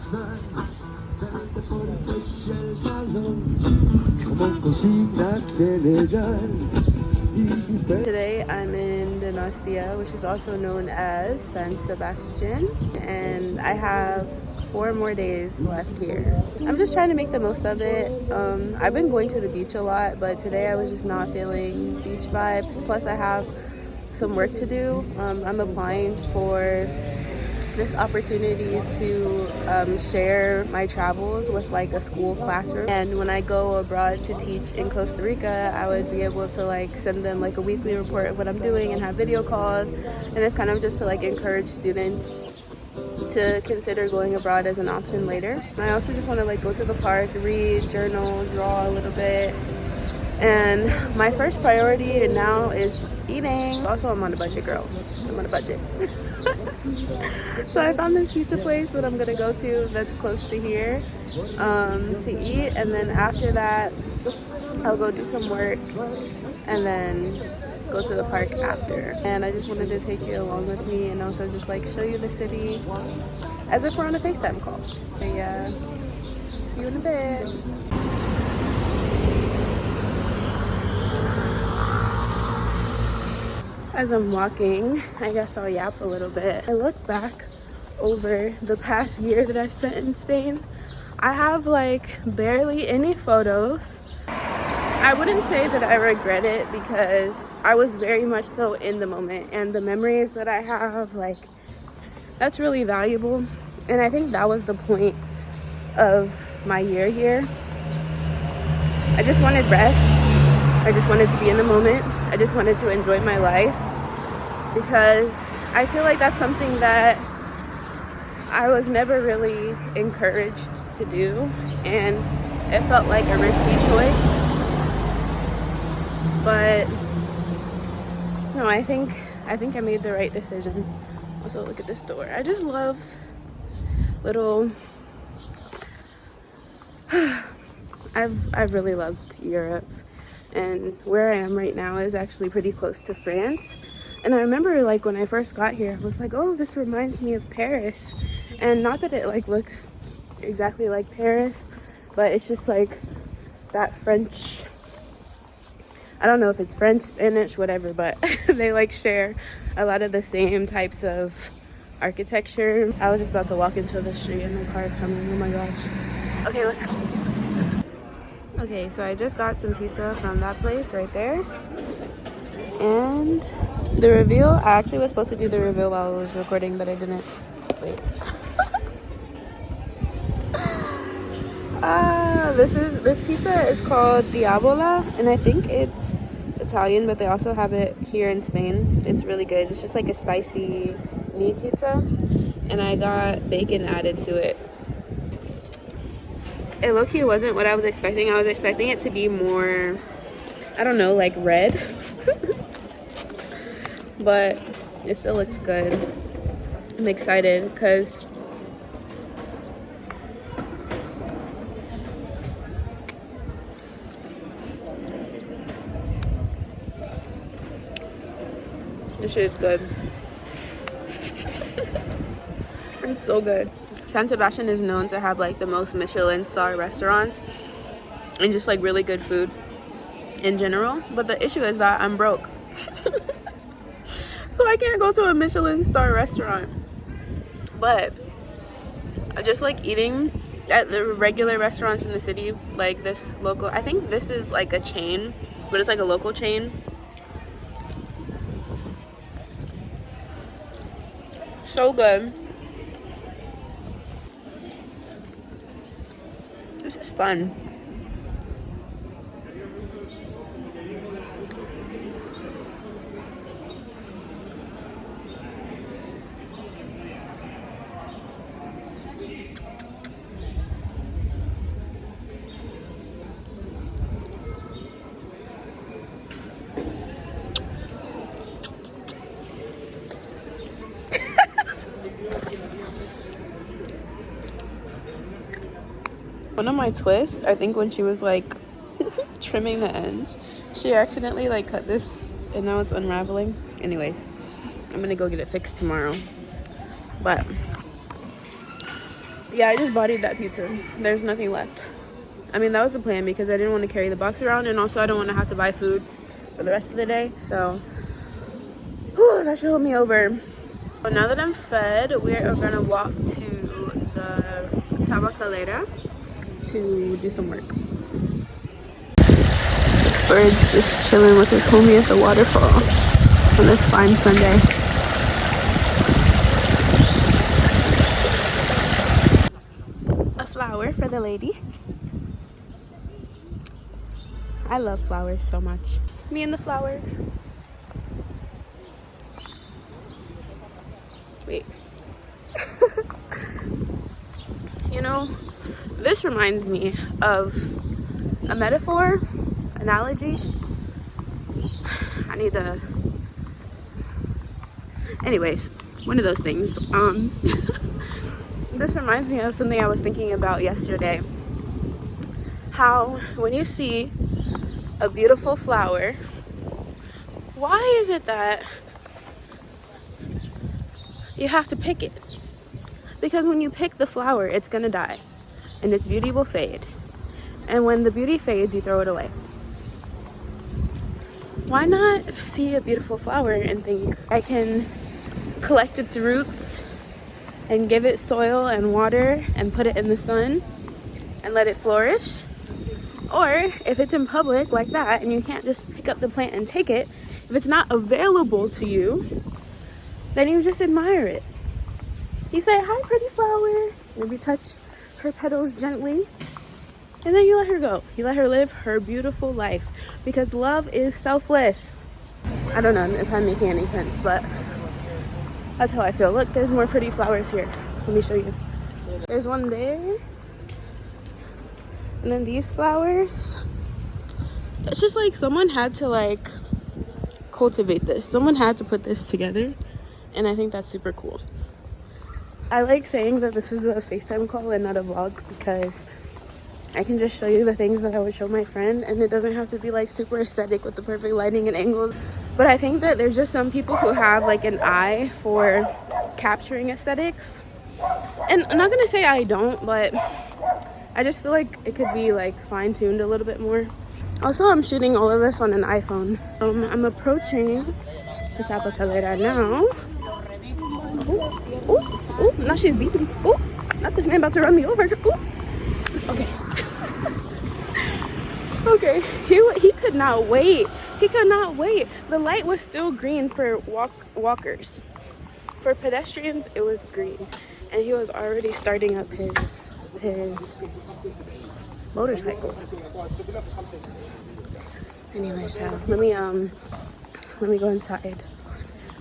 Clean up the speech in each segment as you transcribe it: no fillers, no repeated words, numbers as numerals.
Today I'm in Dinastia, which is also known as San Sebastian, and I have 4 more days left here. I'm just trying to make the most of it. I've been going to the beach a lot, but today I was just not feeling beach vibes. Plus I have some work to do. I'm applying for this opportunity to share my travels with like a school classroom, and when I go abroad to teach in Costa Rica, I would be able to like send them like a weekly report of what I'm doing and have video calls, and it's kind of just to like encourage students to consider going abroad as an option later. I also just want to like go to the park, read, journal, draw a little bit, and my first priority now is eating. Also, I'm on a budget, girl. I'm on a budget. So I found this pizza place that I'm gonna go to that's close to here to eat, and then after that I'll go do some work and then go to the park after. And I just wanted to take you along with me and also just like show you the city as if we're on a FaceTime call. But yeah, see you in a bit. As I'm walking, I guess I'll yap a little bit. I look back over the past year that I spent in Spain. I have like barely any photos. I wouldn't say that I regret it because I was very much so in the moment, and the memories that I have, like, that's really valuable. And I think that was the point of my year here. I just wanted rest. I just wanted to be in the moment. I just wanted to enjoy my life, because I feel like that's something that I was never really encouraged to do, and it felt like a risky choice. But no, I think I made the right decision. Also, look at this door. I just love little I've really loved Europe, and where I am right now is actually pretty close to France. And I remember like when I first got here, I was like, oh, this reminds me of Paris. And not that it like looks exactly like Paris, but it's just like that French, I don't know if it's French, Spanish, whatever, but they like share a lot of the same types of architecture. I was just about to walk into the street and the car is coming. Oh my gosh. Okay, let's go. Okay, so I just got some pizza from that place right there. And the reveal, I actually was supposed to do the reveal while I was recording, but I didn't. Wait. This pizza is called Diavola, and I think it's Italian, but they also have it here in Spain. It's really good. It's just like a spicy meat pizza, and I got bacon added to it. It low-key wasn't what I was expecting. I was expecting it to be more, I don't know, like red. But it still looks good. I'm excited because this shit is good. It's so good. San Sebastian is known to have like the most Michelin star restaurants and just like really good food in general. But the issue is that I'm broke. So I can't go to a Michelin star restaurant. But I just like eating at the regular restaurants in the city, like this local, I think this is like a chain, but it's like a local chain. So good. This is fun. One of my twists, I think when she was like trimming the ends, she accidentally like cut this and now it's unraveling. Anyways, I'm gonna go get it fixed tomorrow. But Yeah, I just bodied that pizza. There's nothing left. I mean, that was the plan because I didn't want to carry the box around, and also I don't want to have to buy food for the rest of the day. So, whew, that should hold me over. So now that I'm fed, we are gonna walk to the Tabacalera to do some work. Bird's just chilling with his homie at the waterfall on this fine Sunday. A flower for the lady. I love flowers so much. Me and the flowers. Wait. You know, this reminds me of a metaphor, analogy. I need to. Anyways, one of those things. This reminds me of something I was thinking about yesterday. How when you see a beautiful flower, why is it that you have to pick it? Because when you pick the flower, it's gonna die and its beauty will fade. And when the beauty fades, you throw it away. Why not see a beautiful flower and think, I can collect its roots and give it soil and water and put it in the sun and let it flourish? Or if it's in public like that and you can't just pick up the plant and take it, if it's not available to you, then you just admire it. You say, hi, pretty flower. Maybe touch her petals gently. And then you let her go. You let her live her beautiful life. Because love is selfless. I don't know if I'm making any sense, but that's how I feel. Look, there's more pretty flowers here. Let me show you. There's one there. And then these flowers. It's just like someone had to like cultivate this. Someone had to put this together. And I think that's super cool. I like saying that this is a FaceTime call and not a vlog because I can just show you the things that I would show my friend, and it doesn't have to be like super aesthetic with the perfect lighting and angles. But I think that there's just some people who have like an eye for capturing aesthetics. And I'm not gonna say I don't, but I just feel like it could be like fine-tuned a little bit more. Also, I'm shooting all of this on an iPhone. I'm approaching the Tabacalera now. Ooh, now she's beeping. Ooh, not this man about to run me over. Ooh. Okay. Okay, he could not wait. He could not wait. The light was still green for walkers. For pedestrians, it was green. And he was already starting up his motorcycle. Anyway, so let me go inside.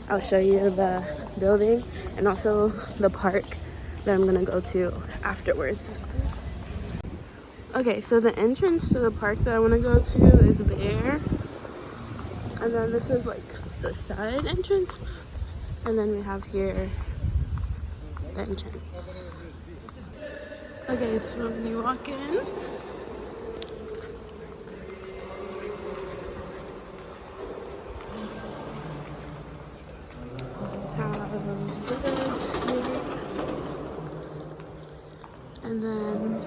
I'll show you the building and also the park that I'm gonna go to afterwards. Okay, so the entrance to the park that I want to go to is there. And then this is like the side entrance. And then we have here the entrance. Okay, so when you walk in, and then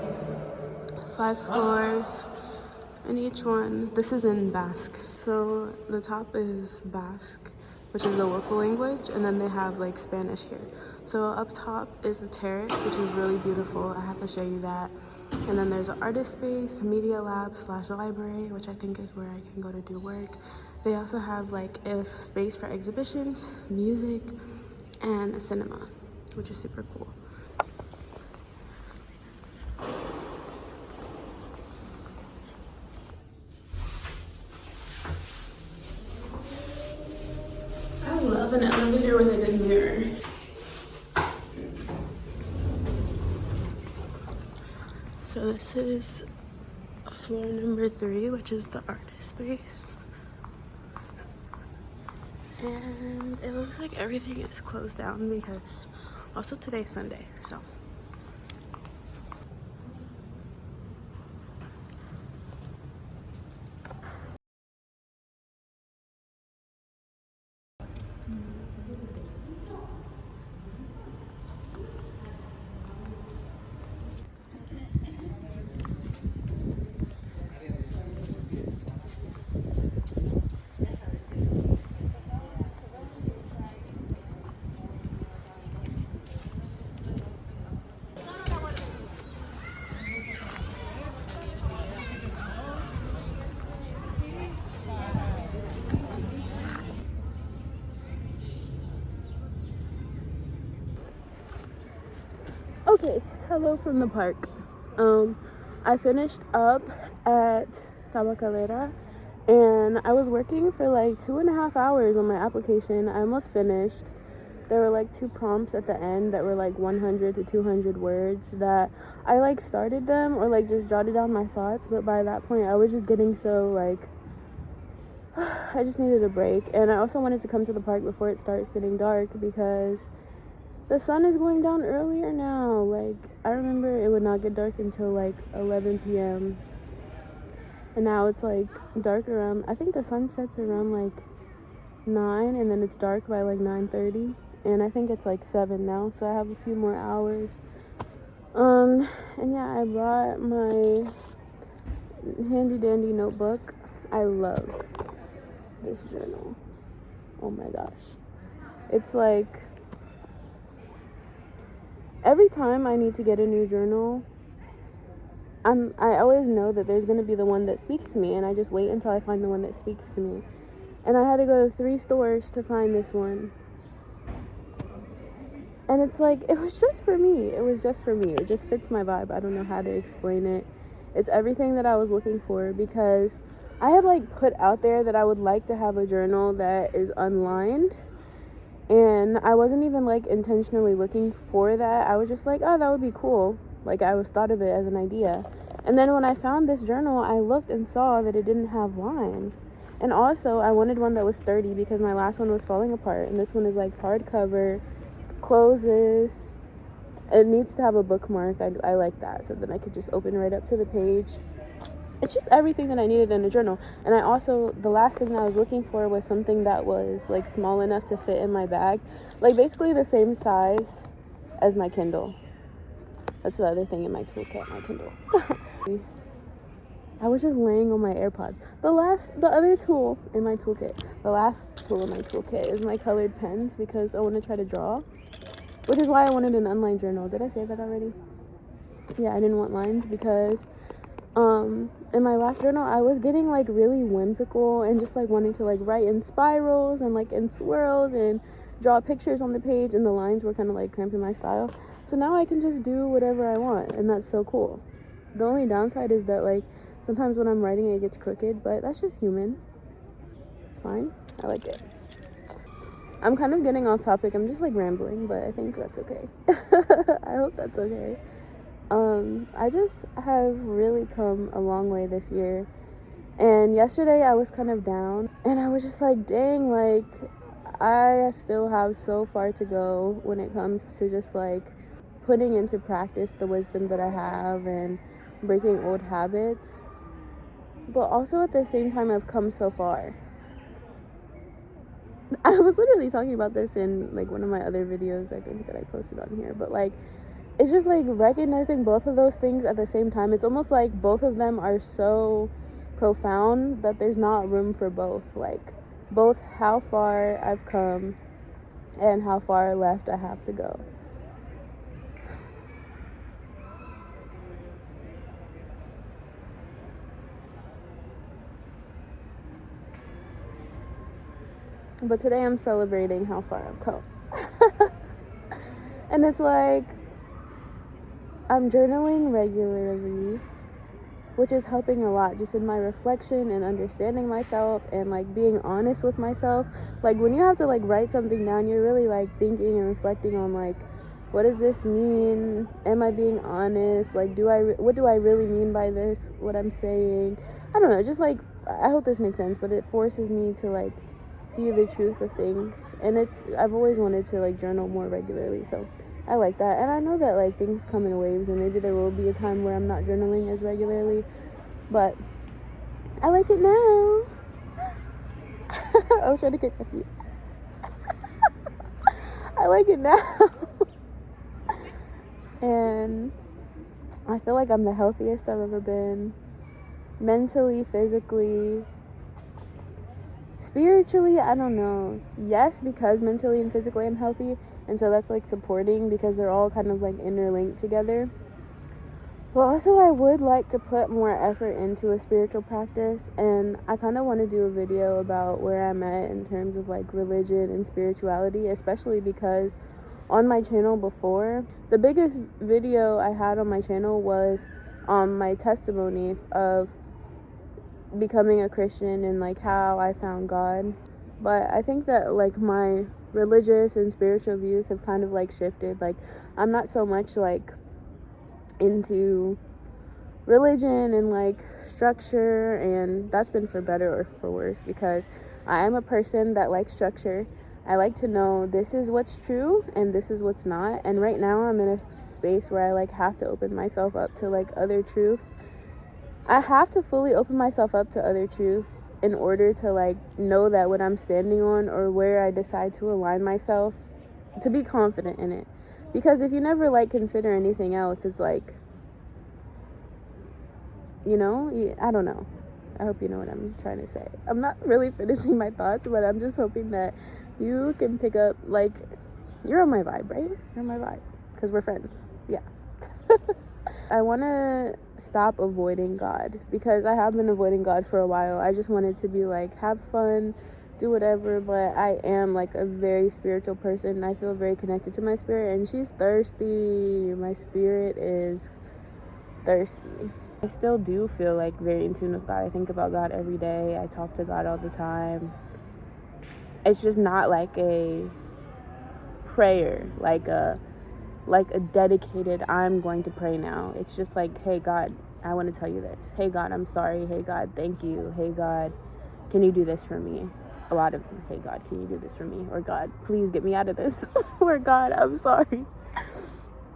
5 floors, and each one, this is in Basque. So the top is Basque, which is the local language, and then they have like Spanish here. So up top is the terrace, which is really beautiful. I have to show you that. And then there's an artist space, a media lab / library, which I think is where I can go to do work. They also have like a space for exhibitions, music, and a cinema, which is super cool. I love an elevator with a good mirror. So this is floor number 3, which is the artist space. And it looks like everything is closed down because also today's Sunday, so. Okay, hello from the park. I finished up at Tabacalera, and I was working for like 2.5 hours on my application. I almost finished. There were like 2 prompts at the end that were like 100 to 200 words that I like started them or like just jotted down my thoughts, but by that point I was just getting so like I just needed a break. And I also wanted to come to the park before it starts getting dark because the sun is going down earlier now. Like, I remember it would not get dark until like 11 p.m. And now it's like dark around, I think the sun sets around like 9 and then it's dark by like 9:30. And I think it's like 7 now, so I have a few more hours. And yeah, I brought my handy dandy notebook. I love this journal. Oh my gosh. It's like every time I need to get a new journal, I always know that there's gonna be the one that speaks to me, and I just wait until I find the one that speaks to me. And I had to go to 3 stores to find this one. And it's like, it was just for me. It was just for me. It just fits my vibe. I don't know how to explain it. It's everything that I was looking for, because I had like put out there that I would like to have a journal that is unlined. And I wasn't even like intentionally looking for that. I was just like, oh, that would be cool. Like, I was thought of it as an idea. And then when I found this journal, I looked and saw that it didn't have lines. And also, I wanted one that was sturdy because my last one was falling apart. And this one is like hardcover, closes. It needs to have a bookmark. I like that, so then I could just open right up to the page. It's just everything that I needed in a journal. And I also, the last thing that I was looking for was something that was like small enough to fit in my bag, like basically the same size as my Kindle. That's the other thing in my toolkit, my Kindle. I was just laying on my AirPods. The other tool in my toolkit, the last tool in my toolkit is my colored pens, because I want to try to draw, which is why I wanted an unlined journal. Did I say that already? Yeah, I didn't want lines because in my last journal I was getting like really whimsical and just like wanting to like write in spirals and like in swirls and draw pictures on the page, and the lines were kind of like cramping my style. So now I can just do whatever I want, and that's so cool. The only downside is that like sometimes when I'm writing it gets crooked, but that's just human. It's fine. I like it. I'm kind of getting off topic. I'm just like rambling, but I think that's okay. I hope that's okay. I just have really come a long way this year. And yesterday I was kind of down, and I was just like, dang, like I still have so far to go when it comes to just like putting into practice the wisdom that I have and breaking old habits. But also at the same time, I've come so far. I was literally talking about this in like one of my other videos, I think, that I posted on here. But like, it's just like recognizing both of those things at the same time. It's almost like both of them are so profound that there's not room for both. Like, both how far I've come and how far left I have to go. But today I'm celebrating how far I've come. And it's like, I'm journaling regularly, which is helping a lot just in my reflection and understanding myself and like being honest with myself. Like, when you have to like write something down, you're really like thinking and reflecting on like, what does this mean? Am I being honest? Like, what do I really mean by this, what I'm saying? I don't know, just like, I hope this makes sense, but it forces me to like see the truth of things. And I've always wanted to like journal more regularly, so I like that. And I know that like things come in waves, and maybe there will be a time where I'm not journaling as regularly, but I like it now. I was trying to kick my feet. I like it now. And I feel like I'm the healthiest I've ever been, mentally, physically, spiritually. I don't know. Yes, because mentally and physically I'm healthy, and so that's like supporting, because they're all kind of like interlinked together. But also, I would like to put more effort into a spiritual practice, and I kind of want to do a video about where I'm at in terms of like religion and spirituality, especially because on my channel before. The biggest video I had on my channel was my testimony of becoming a Christian and like how I found God. But I think that like my religious and spiritual views have kind of like shifted. Like I'm not so much like into religion and like structure, and that's been for better or for worse, because I am a person that likes structure. I like to know this is what's true and this is what's not. And right now I'm in a space where I like have to open myself up to like other truths. I have to fully open myself up to other truths in order to like know that what I'm standing on or where I decide to align myself, to be confident in it. Because if you never like consider anything else, it's like, you know, I don't know. I hope you know what I'm trying to say. I'm not really finishing my thoughts, but I'm just hoping that you can pick up, like, you're on my vibe, right? You're on my vibe, because we're friends. Yeah. I want to stop avoiding God, because I have been avoiding God for a while. I just wanted to be like, have fun, do whatever, but I am like a very spiritual person. I feel very connected to my spirit, and she's thirsty. My spirit is thirsty. I still do feel like very in tune with God. I think about God every day. I talk to God all the time. It's just not like a prayer, like a dedicated, I'm going to pray now. It's just like, hey God, I want to tell you this. Hey God, I'm sorry. Hey God, thank you. Hey God, can you do this for me? A lot of, hey God, can you do this for me? Or God, please get me out of this. Or God, I'm sorry.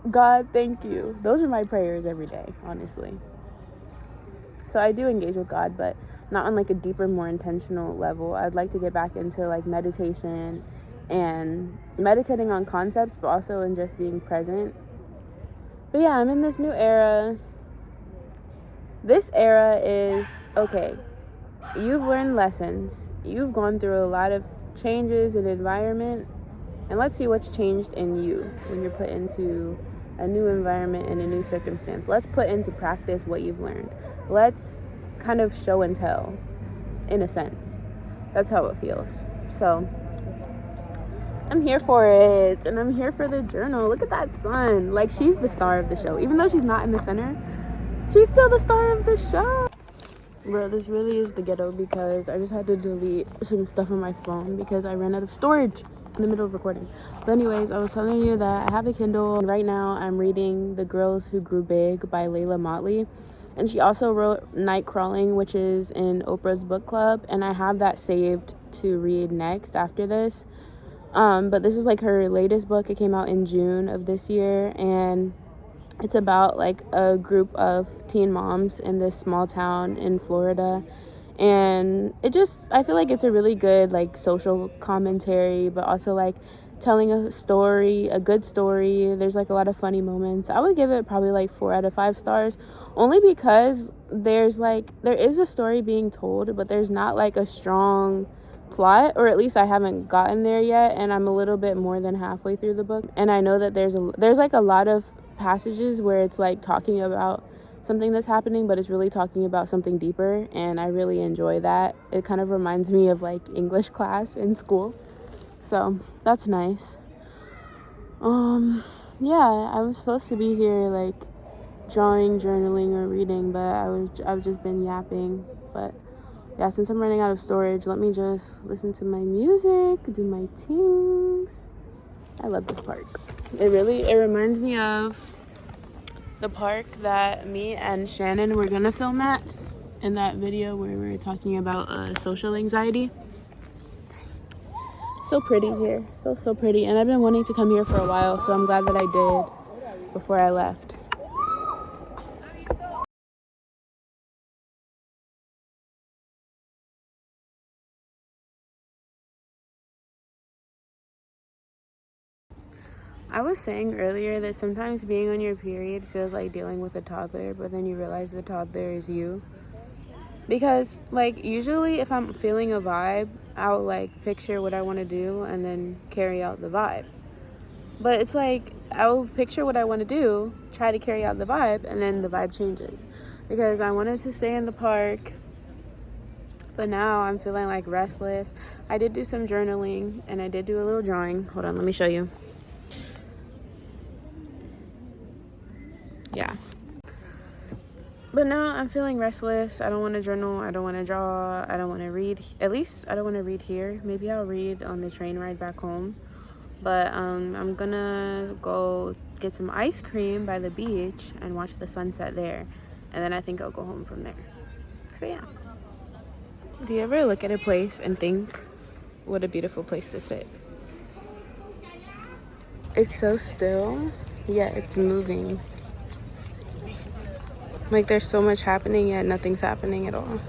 God, thank you. Those are my prayers every day, honestly. So I do engage with God, but not on like a deeper, more intentional level. I'd like to get back into like meditation and meditating on concepts, but also in just being present. But yeah, I'm in this new era. This era is, okay, you've learned lessons. You've gone through a lot of changes in environment, and let's see what's changed in you when you're put into a new environment and a new circumstance. Let's put into practice what you've learned. Let's kind of show and tell, in a sense. That's how it feels. So I'm here for it, and I'm here for the journal. Look at that sun. Like, she's the star of the show. Even though she's not in the center, she's still the star of the show. Bro, this really is the ghetto, because I just had to delete some stuff on my phone because I ran out of storage in the middle of recording. But anyways, I was telling you that I have a Kindle, and right now I'm reading The Girls Who Grew Big by Layla Motley. And she also wrote Night Crawling, which is in Oprah's book club, and I have that saved to read next after this. But this is like her latest book. It came out in June of this year, and it's about like a group of teen moms in this small town in Florida. And I feel like it's a really good like social commentary, but also like telling a story, a good story. There's like a lot of funny moments. I would give it probably like 4 out of 5 stars, only because there is a story being told, but there's not like a strong plot, or at least I haven't gotten there yet, and I'm a little bit more than halfway through the book. And I know that there's like a lot of passages where it's like talking about something that's happening, but it's really talking about something deeper, and I really enjoy that. It kind of reminds me of like English class in school, so that's nice. Yeah, I was supposed to be here like drawing, journaling, or reading, but I've just been yapping. But yeah, since I'm running out of storage, let me just listen to my music, do my things. I love this park. It reminds me of the park that me and Shannon were gonna film at in that video where we were talking about social anxiety. So pretty here, so pretty, and I've been wanting to come here for a while, so I'm glad that I did before I left. I was saying earlier that sometimes being on your period feels like dealing with a toddler, but then you realize the toddler is you. Because, like, usually if I'm feeling a vibe, I'll, like, picture what I want to do and then carry out the vibe. But it's like, I'll picture what I want to do, try to carry out the vibe, and then the vibe changes. Because I wanted to stay in the park, but now I'm feeling, like, restless. I did do some journaling, and I did do a little drawing. Hold on, let me show you. But now I'm feeling restless. I don't want to journal. I don't want to draw. I don't want to read. At least I don't want to read here. Maybe I'll read on the train ride back home. But I'm gonna go get some ice cream by the beach and watch the sunset there. And then I think I'll go home from there. So yeah. Do you ever look at a place and think, what a beautiful place to sit? It's so still, yet it's moving. Like there's so much happening, yet nothing's happening at all.